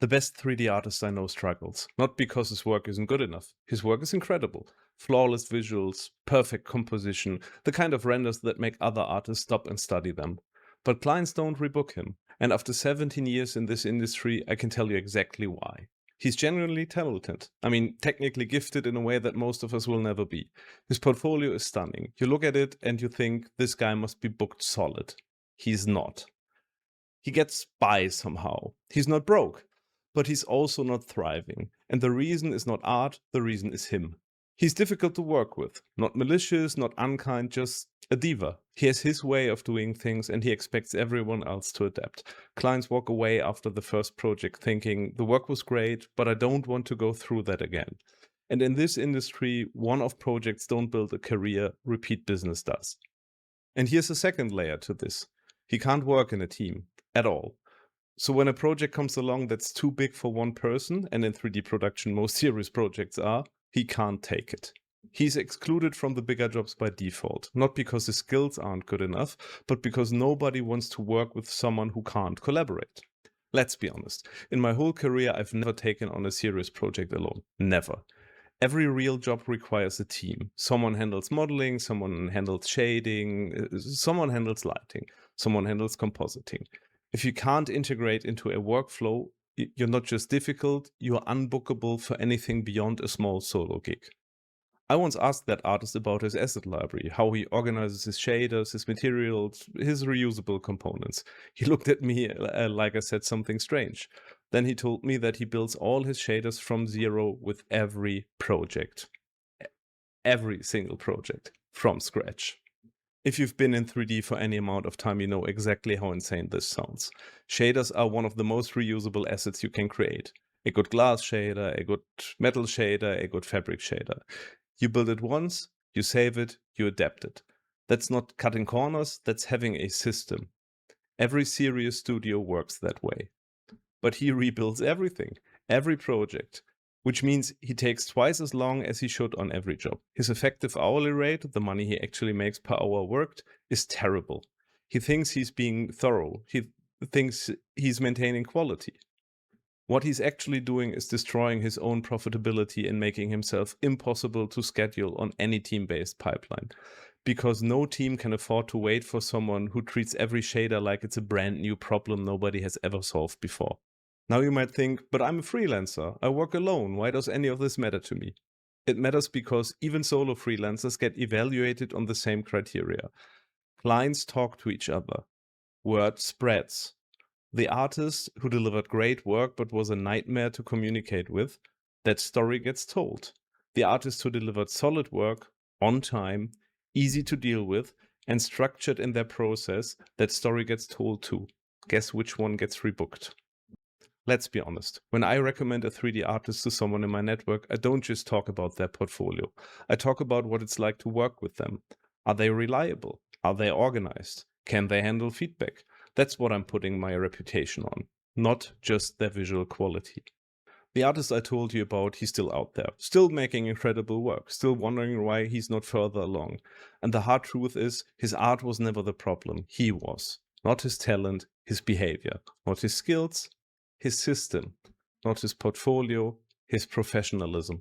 The best 3D artist I know struggles, not because his work isn't good enough. His work is incredible. Flawless visuals, perfect composition, the kind of renders that make other artists stop and study them. But clients don't rebook him. And after 17 years in this industry, I can tell you exactly why. He's genuinely talented. I mean, technically gifted in a way that most of us will never be. His portfolio is stunning. You look at it and you think this guy must be booked solid. He's not. He gets by somehow. He's not broke, but he's also not thriving. And the reason is not art, the reason is him. He's difficult to work with. Not malicious, not unkind, just a diva. He has his way of doing things and he expects everyone else to adapt. Clients walk away after the first project thinking, the work was great, but I don't want to go through that again. And in this industry, one-off projects don't build a career, repeat business does. And here's a second layer to this. He can't work in a team at all. So when a project comes along that's too big for one person, and in 3D production most serious projects are, he can't take it. He's excluded from the bigger jobs by default, not because his skills aren't good enough, but because nobody wants to work with someone who can't collaborate. Let's be honest, in my whole career I've never taken on a serious project alone. Never. Every real job requires a team. Someone handles modeling, someone handles shading, someone handles lighting, someone handles compositing. If you can't integrate into a workflow, you're not just difficult, you're unbookable for anything beyond a small solo gig. I once asked that artist about his asset library, how he organizes his shaders, his materials, his reusable components. He looked at me like I said something strange. Then he told me that he builds all his shaders from zero with every project. Every single project, from scratch. If you've been in 3D for any amount of time, you know exactly how insane this sounds. Shaders are one of the most reusable assets you can create. A good glass shader, a good metal shader, a good fabric shader. You build it once, you save it, you adapt it. That's not cutting corners, that's having a system. Every serious studio works that way. But he rebuilds everything, every project, which means he takes twice as long as he should on every job. His effective hourly rate, the money he actually makes per hour worked, is terrible. He thinks he's being thorough. He thinks he's maintaining quality. What he's actually doing is destroying his own profitability and making himself impossible to schedule on any team-based pipeline. Because no team can afford to wait for someone who treats every shader like it's a brand new problem nobody has ever solved before. Now you might think, but I'm a freelancer. I work alone. Why does any of this matter to me? It matters because even solo freelancers get evaluated on the same criteria. Clients talk to each other. Word spreads. The artist who delivered great work but was a nightmare to communicate with, that story gets told. The artist who delivered solid work, on time, easy to deal with, and structured in their process, that story gets told too. Guess which one gets rebooked? Let's be honest, when I recommend a 3D artist to someone in my network, I don't just talk about their portfolio. I talk about what it's like to work with them. Are they reliable? Are they organized? Can they handle feedback? That's what I'm putting my reputation on, not just their visual quality. The artist I told you about, he's still out there, still making incredible work, still wondering why he's not further along. And the hard truth is, his art was never the problem, he was. Not his talent, his behavior, not his skills, his system, not his portfolio, his professionalism.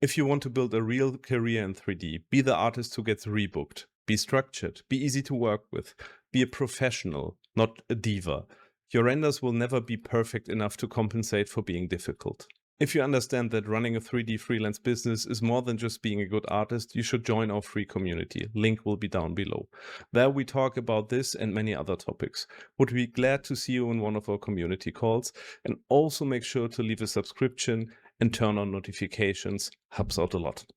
If you want to build a real career in 3D, be the artist who gets rebooked. Be structured, be easy to work with, be a professional, not a diva. Your renders will never be perfect enough to compensate for being difficult. If you understand that running a 3D freelance business is more than just being a good artist, you should join our free community. Link will be down below. There we talk about this and many other topics. Would be glad to see you in one of our community calls, and also make sure to leave a subscription and turn on notifications. Helps out a lot.